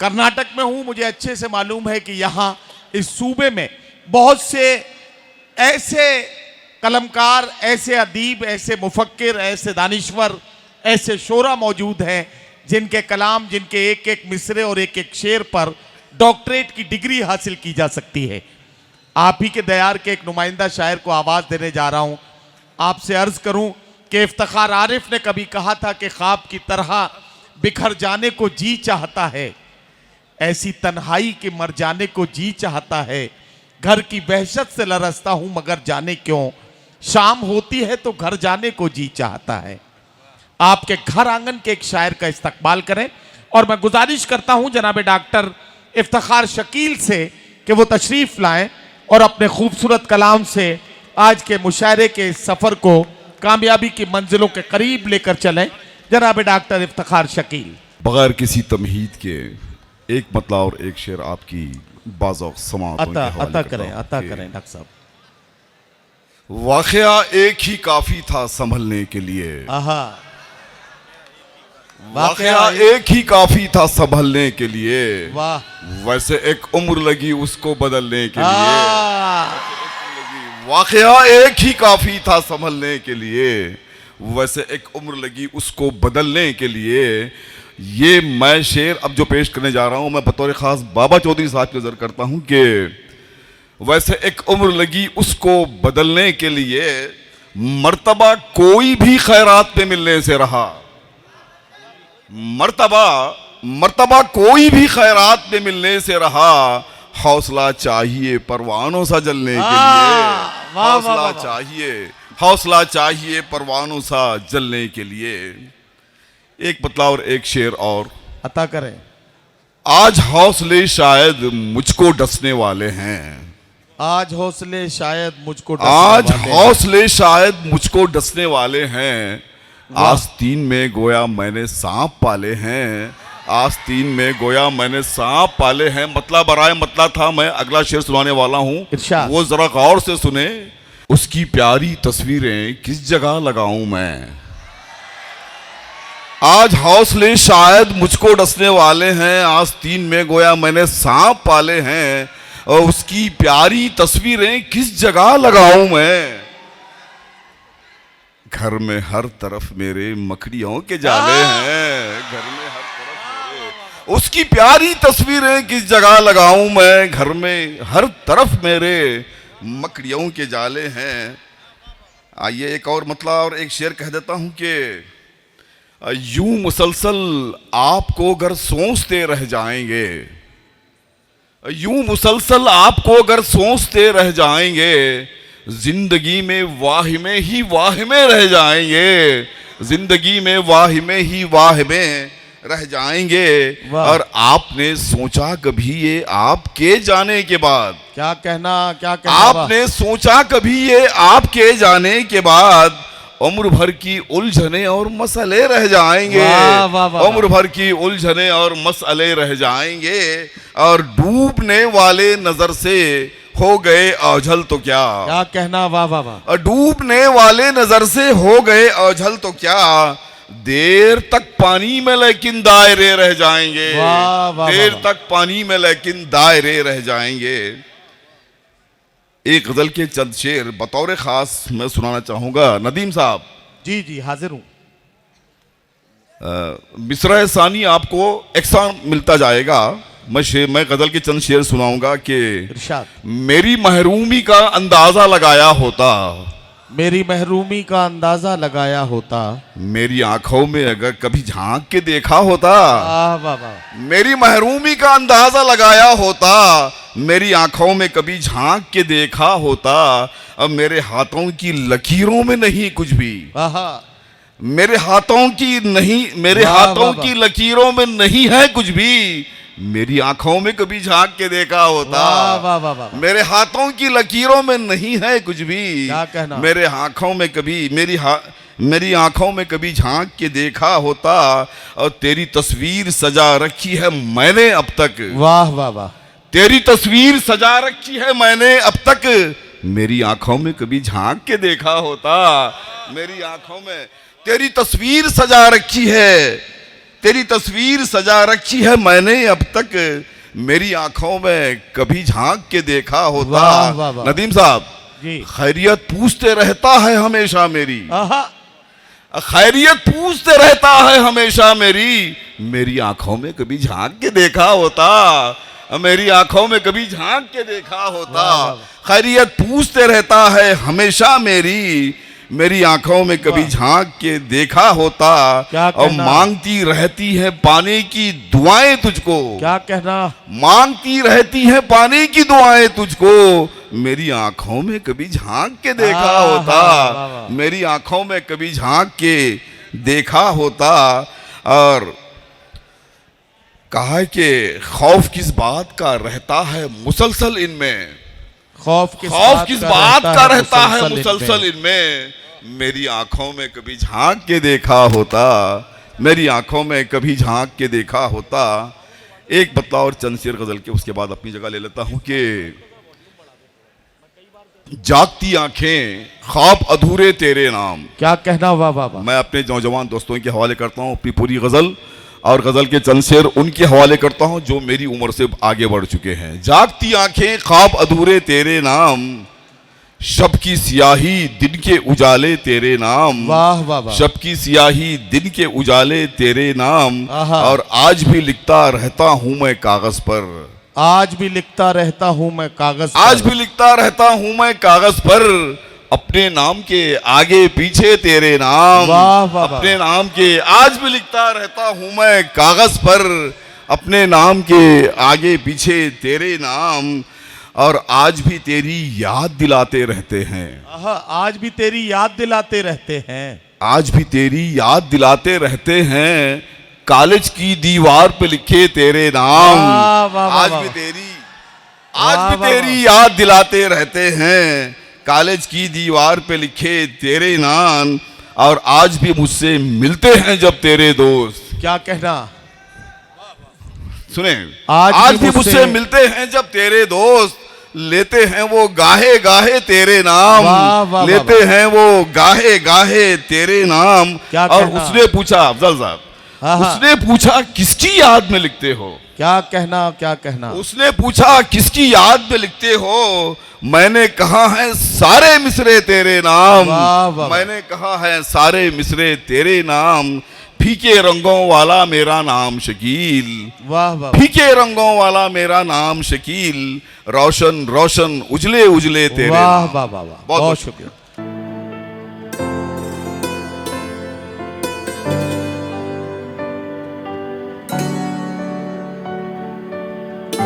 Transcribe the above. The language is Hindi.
कर्नाटक में हूं, मुझे अच्छे से मालूम है कि यहाँ इस सूबे में बहुत से ऐसे कलमकार, ऐसे अदीब, ऐसे मुफक्किर, ऐसे दानिश्वर, ऐसे शोरा मौजूद हैं जिनके कलाम, जिनके एक एक मिसरे और एक एक शेर पर डॉक्टरेट की डिग्री हासिल की जा सकती है। आप ही के दयार के एक नुमाइंदा शायर को आवाज़ देने जा रहा हूँ। आपसे अर्ज़ करूँ कि इफ्तिखार आरिफ ने कभी कहा था कि ख्वाब की तरह बिखर जाने को जी चाहता है, ऐसी तन्हाई के मर जाने को जी चाहता है। घर की वहशत से लरसता हूँ मगर जाने क्यों, शाम होती है तो घर जाने को जी चाहता है। आपके घर आंगन के एक शायर का इस्तकबाल करें और मैं गुजारिश करता हूँ जनाब डॉक्टर इफ्तिखार शकील से कि वो तशरीफ़ लाएं और अपने खूबसूरत कलाम से आज के मुशायरे के सफ़र को कामयाबी की मंजिलों के करीब लेकर चलें। जनाब डॉक्टर इफ्तिखार शकील। बगैर किसी तमहीद के एक मतला और एक शेर आपकी बाज़ौक़ समाअतों के हवाले करता हूं। अता करें डॉक्टर साहब। वाक़या एक ही काफ़ी था संभलने के लिए, वाक़या एक ही काफ़ी था संभलने के लिए, वाह, वैसे एक उम्र लगी उसको बदलने के लिए। वाक़या एक ही काफ़ी था संभलने के लिए, वैसे एक उम्र लगी उसको बदलने के लिए। ये मैं शेर अब जो पेश करने जा रहा हूँ, मैं बतौर ख़ास बाबा चौधरी साहब की नज़र करता हूँ कि वैसे एक उम्र लगी उसको बदलने के लिए, मर्तबा कोई भी खैरात पे मिलने से रहा, मर्तबा कोई भी खैरात पे मिलने से रहा। हौसला चाहिए परवानों सा जलने के लिए, हौसला चाहिए, हौसला चाहिए परवानों सा जलने के लिए। एक मतला और एक शेर और अता करें। आज हौसले शायद मुझको डसने वाले हैं, आज हौसले शायद मुझको आज हौसले शायद मुझको डसने वाले हैं। आस्तीन में गोया मैंने सांप पाले हैं, आस्तीन में गोया मैंने सांप पाले हैं। मतलब बराए मतलब था, मैं अगला शेर सुनाने वाला हूँ, वो जरा गौर से सुने। उसकी प्यारी तस्वीरें किस जगह लगाऊं मैं, आज हौसले शायद मुझको डसने वाले हैं। आस्तीन में गोया मैंने सांप पाले हैं, और उसकी प्यारी तस्वीरें किस जगह लगाऊं मैं। घर में हर तरफ मेरे मकड़ियों के जाले हैं, घर में हर तरफ मेरे उसकी प्यारी तस्वीरें किस जगह लगाऊं मैं। घर में हर तरफ मेरे मकड़ियों के जाले हैं। आइए एक और मतला और एक शेर कह देता हूं कि यूं मुसलसल आपको अगर सोचते रह जाएंगे, यूं मुसलसल आपको अगर सोचते रह जाएंगे, जिंदगी में वाहिमे ही वाहिमे रह जाएंगे, जिंदगी में वाहिमे ही वाहिमे रह जाएंगे। और आपने सोचा कभी ये आपके जाने के बाद, क्या कहना आपने सोचा कभी ये आपके जाने के बाद, उम्र भर की उलझने और मसले रह जाएंगे, उम्र भर की उलझने और मसले रह जाएंगे। और डूबने वाले नजर से हो गए ओझल तो क्या कहना, वाह वाह वाह। डूबने वाले नजर से हो गए ओझल तो क्या, देर तक पानी में लेकिन दायरे रह जाएंगे, देर तक पानी में लेकिन दायरे रह जाएंगे। एक गजल के चंद शेर बतौर खास मैं सुनाना चाहूंगा। नदीम साहब। जी जी हाजिर हूं। मिसरा सानी आपको एक्सान मिलता जाएगा। मैं गजल के चंद शेर सुनाऊंगा कि मेरी महरूमी का अंदाजा लगाया होता, मेरी महरूमी का अंदाजा लगाया होता, मेरी आंखों में अगर कभी झांक के देखा होता, मेरी महरूमी का अंदाजा लगाया होता, मेरी आंखों में कभी झांक के देखा होता। अब मेरे हाथों की लकीरों में नहीं कुछ भी, मेरे हाथों की नहीं, मेरे हाथों की लकीरों में नहीं है कुछ भी, मेरी आंखों में कभी झांक के देखा होता। मेरे हाथों की लकीरों में नहीं है कुछ भी, मेरे आंखों में कभी मेरी आंखों में कभी झांक के देखा होता। और तेरी तस्वीर सजा रखी है मैंने अब तक, वाह वाह वाह। तेरी तस्वीर सजा रखी है मैंने अब तक, मेरी आंखों में कभी झांक के देखा होता। मेरी आंखों में तेरी तस्वीर सजा रखी है तेरी तस्वीर सजा रखी है मैंने अब तक, मेरी आंखों में कभी झांक के देखा होता। वाह, वाह, वाह। नदीम साहब जी। खैरियत पूछते रहता है हमेशा मेरी, आहा, खैरियत पूछते रहता है हमेशा मेरी आंखों में कभी झांक के देखा होता, मेरी आंखों में कभी झांक के देखा होता। वाह, वाह, वाह। खैरियत पूछते रहता है हमेशा मेरी आंखों में कभी झांक के देखा होता। क्या और कहना? मांगती रहती है पाने की दुआएं तुझको, क्या कहना? मांगती रहती है पाने की दुआएं तुझको, मेरी आंखों में कभी झांक के देखा होता, वाह, वाह। मेरी आंखों में कभी झांक के देखा होता। और कहा कि खौफ किस बात का रहता है मुसलसल इनमें, खौफ किस बात का रहता है मुसलसल इनमें, मेरी आंखों में कभी झांक के देखा होता, मेरी आंखों में कभी झांक के देखा होता। एक बतला और चंद शेर गजल के, उसके बाद अपनी जगह ले लेता हूं कि जागती आंखें ख्वाब अधूरे तेरे नाम। क्या कहना? वाह वाह वाह। मैं अपने नौजवान दोस्तों के हवाले करता हूं अपनी पूरी गजल, और गजल के चंद शेर उनके हवाले करता हूं जो मेरी उम्र से आगे बढ़ चुके हैं। जागती आंखें ख्वाब अधूरे तेरे नाम, शब की सियाही दिन के उजाले तेरे नाम। वाह वाह वाह। शब की सियाही दिन के उजाले तेरे नाम, आहा। और आज भी लिखता रहता हूं मैं कागज पर, आज भी लिखता रहता हूं मैं कागज पर, आज भी लिखता रहता हूं मैं कागज पर, अपने नाम के आगे पीछे तेरे नाम। वाह वाह वाह। अपने नाम के आज भी लिखता रहता हूं मैं कागज पर, अपने नाम के आगे पीछे तेरे नाम, और आज भी तेरी याद दिलाते रहते हैं। आहा, आज भी तेरी याद दिलाते रहते हैं, आज भी तेरी याद दिलाते रहते हैं, कॉलेज की दीवार पे लिखे तेरे नाम। वाह, वाह, वाह, आज वाह। भी तेरी वाह, आज भी वाह, तेरी याद दिलाते रहते हैं, कॉलेज की दीवार पे लिखे तेरे नाम, और आज भी मुझसे मिलते हैं जब तेरे दोस्त। क्या कहना? सुने, आज भी मुझसे मिलते हैं जब तेरे दोस्त, लेते हैं वो गाहे गाहे तेरे नाम। वाह, वाह, लेते वाह, हैं वो गाहे गाहे तेरे नाम। क्या और कहना? उसने पूछा, अफजल साहब, आहा। उसने पूछा किसकी याद में लिखते हो? क्या कहना? क्या कहना? उसने पूछा किसकी याद में लिखते हो? मैंने कहा है सारे मिसरे तेरे नाम। वाह, वाह। मैंने कहा है सारे मिसरे तेरे नाम, फीके रंगों वाला मेरा नाम शकील। वाह वाह। फीके रंगों वाला मेरा नाम शकील, रोशन रोशन उजले उजले तेरे वाह नाम। वाह वाह वाह। बहुत बहुत शुक्रिया।